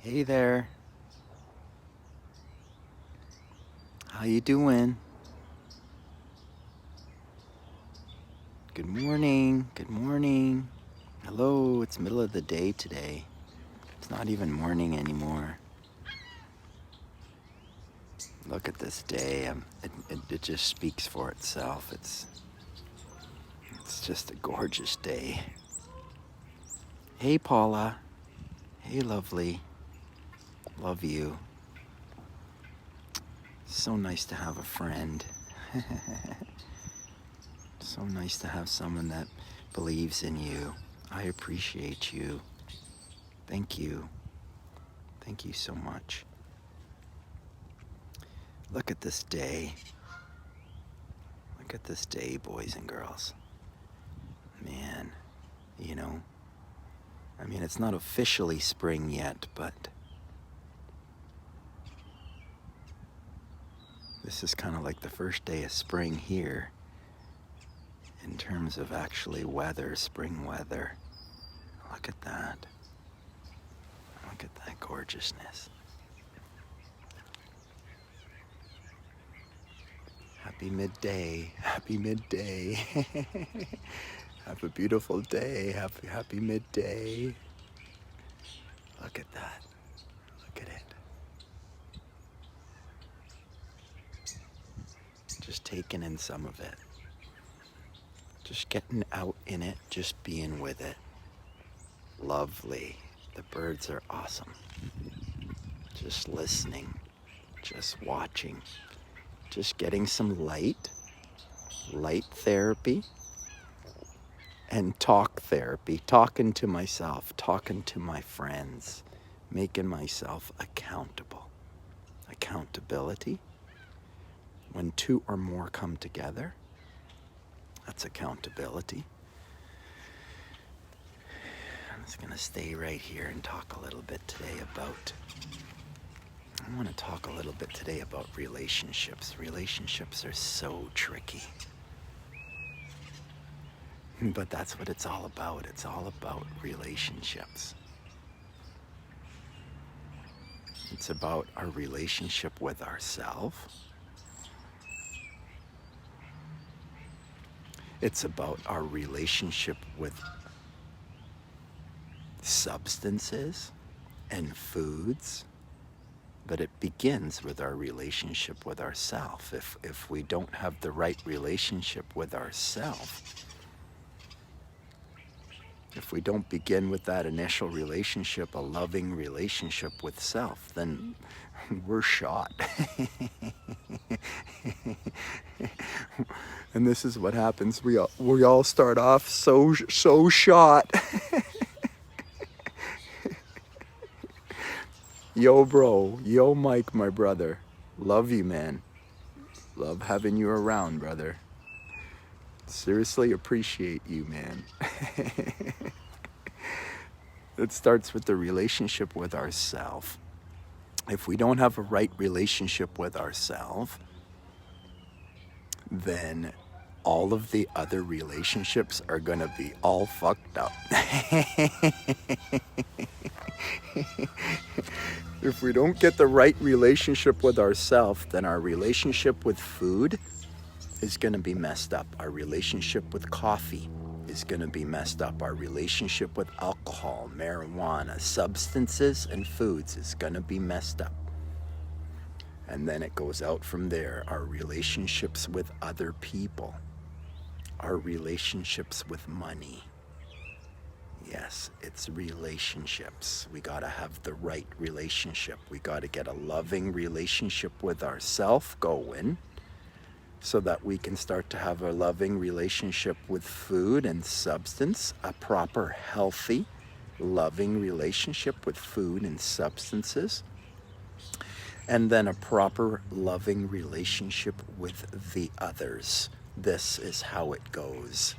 Hey there. How you doing? Good morning. Good morning. Hello. It's middle of the day today. It's not even morning anymore. Look at this day. It just speaks for itself. It's just a gorgeous day. Hey Paula. Hey lovely. Love you. So nice to have a friend. So nice to have someone that believes in you. I appreciate you. Thank you. Thank you so much. Look at this day. Look at this day, boys and girls. Man, it's not officially spring yet, but this is kind of like the first day of spring here in terms of actually weather, spring weather. Look at that. Look at that gorgeousness. Happy midday. Happy midday. Have a beautiful day. Happy midday. Look at that. Look at it. Just taking in some of it. Just getting out in it, just being with it. Lovely. The birds are awesome. Just listening, just watching, just getting some light therapy, and talk therapy, talking to myself, talking to my friends, making myself accountable. Accountability. When two or more come together, that's accountability. I'm just going to stay right here and talk a little bit today about, I want to talk a little bit today about relationships. Relationships are so tricky. But that's what it's all about. It's all about relationships. It's about our relationship with ourselves. It's about our relationship with substances and foods. But it begins with our relationship with ourselves. If we don't have the right relationship with ourselves, if we don't begin with that initial relationship, a loving relationship with self, then we're shot. And this is what happens. We all start off so shot. Yo, bro. Yo, Mike, my brother. Love you, man. Love having you around, brother. Seriously appreciate you, man. It starts with the relationship with ourselves. If we don't have a right relationship with ourselves, then all of the other relationships are going to be all fucked up. If we don't get the right relationship with ourselves, then our relationship with food is going to be messed up. Our relationship with coffee is going to be messed up. Our relationship with alcohol, marijuana, substances, and foods is going to be messed up. And then it goes out from there. Our relationships with other people, our relationships with money. Yes, it's relationships. We got to have the right relationship. We got to get a loving relationship with ourselves going, so that we can start to have a loving relationship with food and substance, a proper, healthy, loving relationship with food and substances, and then a proper, loving relationship with the others. This is how it goes,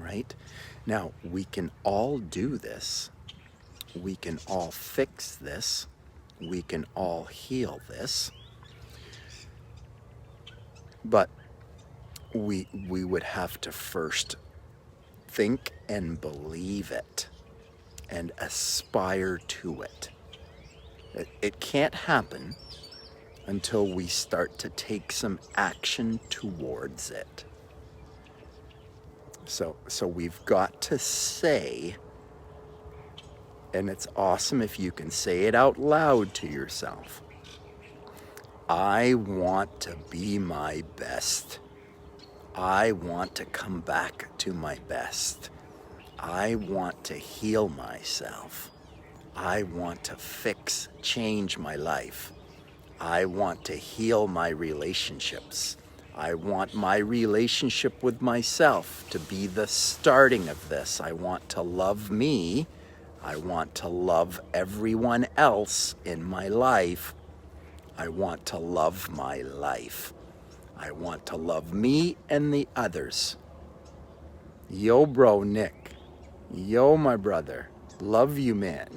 right? Now, we can all do this. We can all fix this. We can all heal this. But we would have to first think and believe it and aspire to it. It can't happen until we start to take some action towards it. So we've got to say, and it's awesome if you can say it out loud to yourself, I want to be my best. I want to come back to my best. I want to heal myself. I want to change my life. I want to heal my relationships. I want my relationship with myself to be the starting of this. I want to love me. I want to love everyone else in my life. I want to love my life. I want to love me and the others. Yo, bro, Nick. Yo, my brother. Love you, man.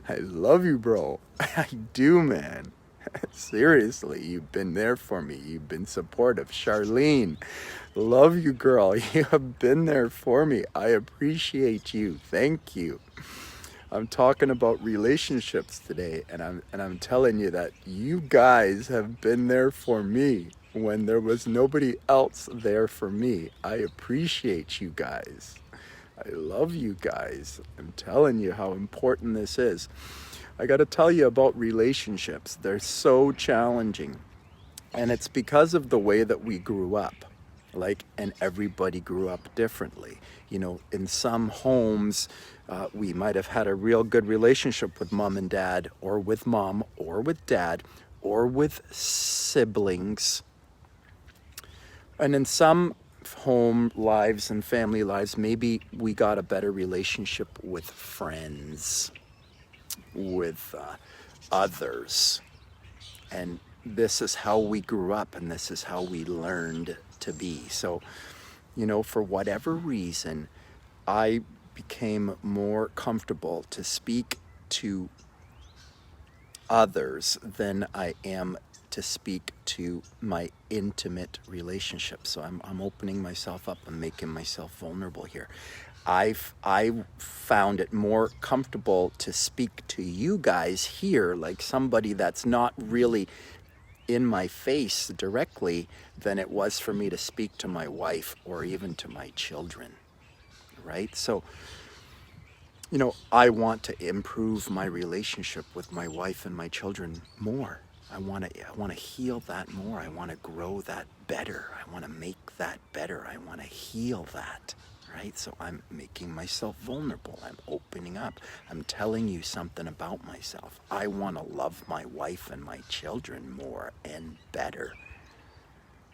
I love you, bro. I do, man. Seriously, you've been there for me. You've been supportive. Charlene, love you, girl. You have been there for me. I appreciate you. Thank you. I'm talking about relationships today, and I'm telling you that you guys have been there for me when there was nobody else there for me. I appreciate you guys. I love you guys. I'm telling you how important this is. I got to tell you about relationships. They're so challenging, and it's because of the way that we grew up. And everybody grew up differently. In some homes, we might have had a real good relationship with mom and dad, or with mom, or with dad, or with siblings. And in some home lives and family lives, maybe we got a better relationship with friends, with others. And this is how we grew up, and this is how we learned to be. So, for whatever reason, I became more comfortable to speak to others than I am to speak to my intimate relationships. So I'm opening myself up. I'm making myself vulnerable here. I found it more comfortable to speak to you guys here, like somebody that's not really in my face directly, than it was for me to speak to my wife or even to my children, right? So, I want to improve my relationship with my wife and my children more. I want to heal that more. I want to grow that better. I want to make that better. I want to heal that, right? So I'm making myself vulnerable. I'm opening up. I'm telling you something about myself. I want to love my wife and my children more and better.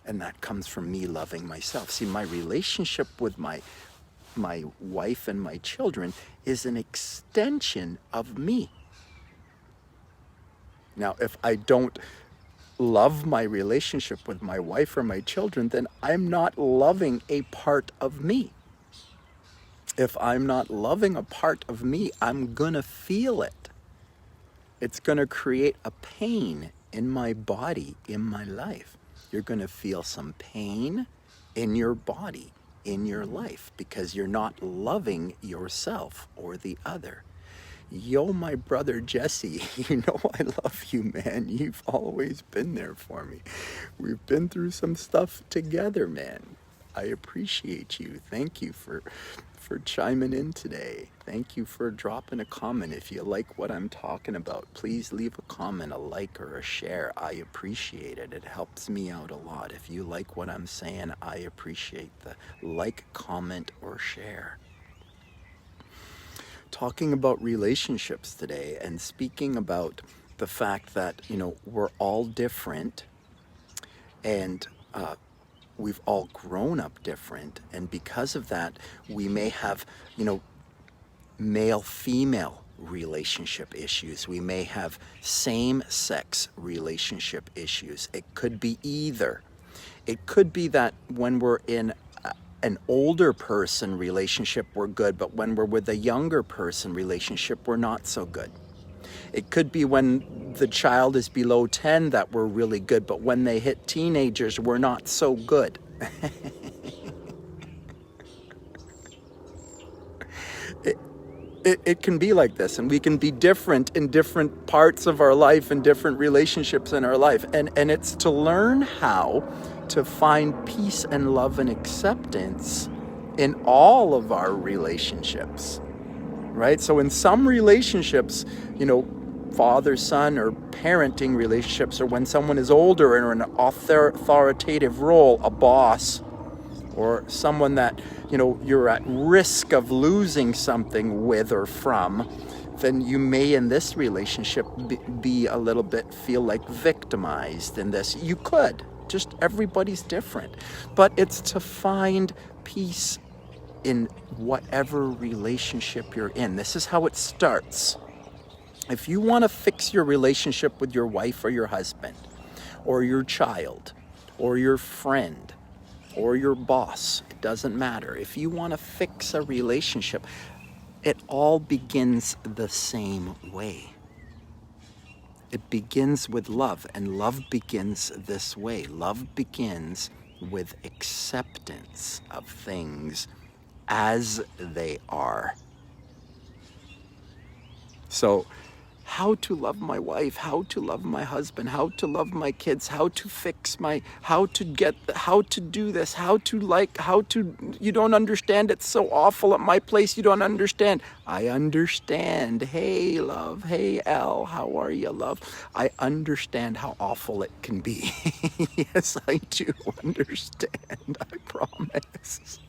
And that comes from me loving myself. See, my relationship with my wife and my children is an extension of me. Now, if I don't love my relationship with my wife or my children, then I'm not loving a part of me. If I'm not loving a part of me, I'm gonna feel it. It's gonna create a pain in my body, in my life. You're gonna feel some pain in your body, in your life, because you're not loving yourself or the other. Yo, my brother Jesse, I love you, man. You've always been there for me. We've been through some stuff together, man. I appreciate you. Thank you for chiming in today. Thank you for dropping a comment. If you like what I'm talking about, please leave a comment, a like, or a share. I appreciate it. It helps me out a lot. If you like what I'm saying, I appreciate the like, comment, or share. Talking about relationships today, and speaking about the fact that, we're all different, and we've all grown up different, and because of that, we may have, male-female relationship issues. We may have same-sex relationship issues. It could be either. It could be that when we're in an older person relationship, we're good, but when we're with a younger person relationship, we're not so good. It could be when the child is below 10 that we're really good, but when they hit teenagers, we're not so good. it can be like this, and we can be different in different parts of our life and different relationships in our life. And it's to learn how to find peace and love and acceptance in all of our relationships, right? So in some relationships, father, son, or parenting relationships, or when someone is older and in an authoritative role, a boss, or someone that, you're at risk of losing something with or from, then you may in this relationship be a little bit feel like victimized in this. You could, just everybody's different. But it's to find peace in whatever relationship you're in. This is how it starts. If you want to fix your relationship with your wife or your husband, or your child, or your friend, or your boss, it doesn't matter. If you want to fix a relationship, it all begins the same way. It begins with love, and love begins this way. Love begins with acceptance of things as they are. So, how to love my wife, how to love my husband, how to love my kids, how to fix how to do this, you don't understand, it's so awful at my place, you don't understand. I understand. Hey, love. Hey, Al, how are you, love? I understand how awful it can be. Yes, I do understand, I promise.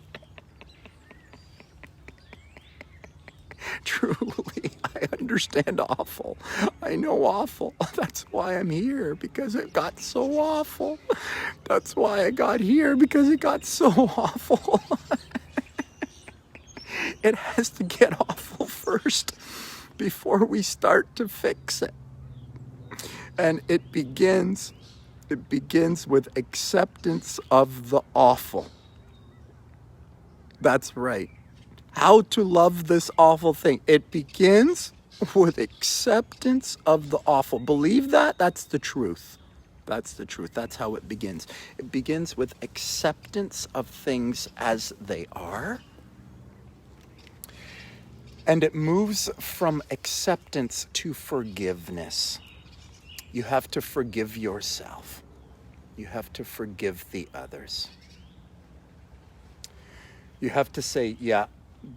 Truly, I understand awful. I know awful. That's why I'm here, because it got so awful. That's why I got here, because it got so awful. It has to get awful first before we start to fix it. And it begins with acceptance of the awful. That's right. How to love this awful thing. It begins with acceptance of the awful. Believe that? That's the truth. That's the truth. That's how it begins. It begins with acceptance of things as they are. And it moves from acceptance to forgiveness. You have to forgive yourself. You have to forgive the others. You have to say, yeah,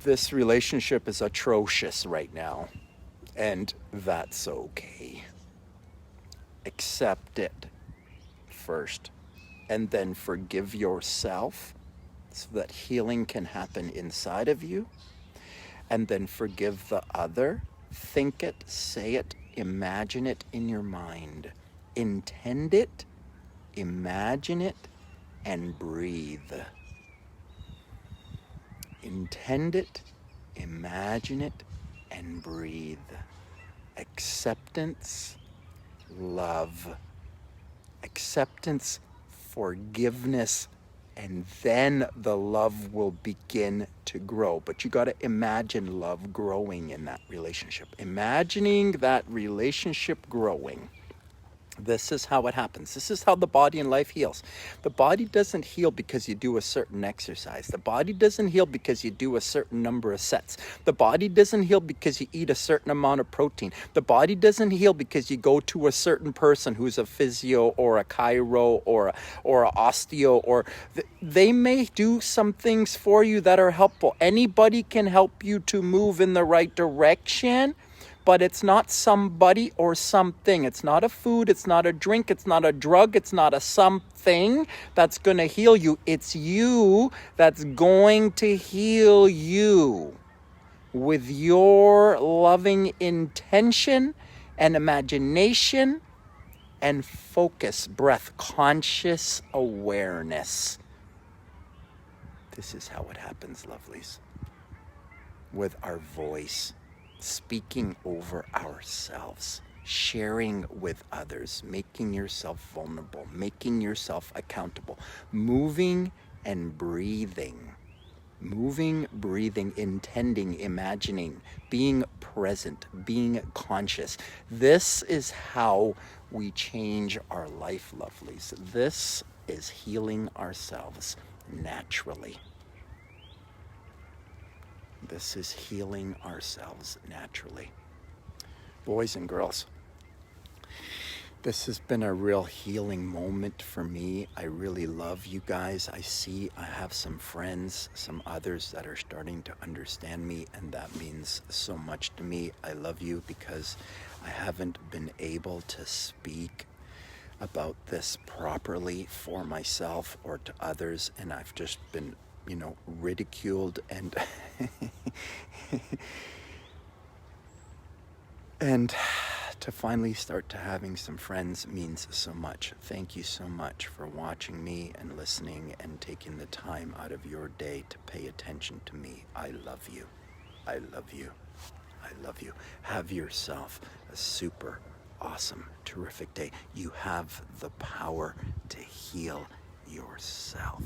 this relationship is atrocious right now, and that's okay. Accept it first, and then forgive yourself so that healing can happen inside of you, and then forgive the other. Think it, say it, imagine it in your mind. Intend it, imagine it, and breathe. Intend it, imagine it, and breathe. Acceptance, love. Acceptance, forgiveness, and then the love will begin to grow. But you got to imagine love growing in that relationship. Imagining that relationship growing. This is how it happens. This is how the body and life heals. The body doesn't heal because you do a certain exercise. The body doesn't heal because you do a certain number of sets. The body doesn't heal because you eat a certain amount of protein. The body doesn't heal because you go to a certain person who's a physio or a chiro or a osteo, or they may do some things for you that are helpful. Anybody can help you to move in the right direction. But it's not somebody or something. It's not a food. It's not a drink. It's not a drug. It's not a something that's going to heal you. It's you that's going to heal you with your loving intention and imagination and focus, breath, conscious awareness. This is how it happens, lovelies. With our voice. Speaking over ourselves, sharing with others, making yourself vulnerable, making yourself accountable, moving and breathing. Moving, breathing, intending, imagining, being present, being conscious. This is how we change our life, lovelies. This is healing ourselves naturally. This is healing ourselves naturally. Boys and girls, this has been a real healing moment for me. I really love you guys. I have some friends, some others that are starting to understand me, and that means so much to me. I love you because I haven't been able to speak about this properly for myself or to others, and I've just been, ridiculed and and to finally start to having some friends means so much. Thank you so much for watching me and listening and taking the time out of your day to pay attention to me. I love you. I love you. I love you. Have yourself a super awesome, terrific day. You have the power to heal yourself.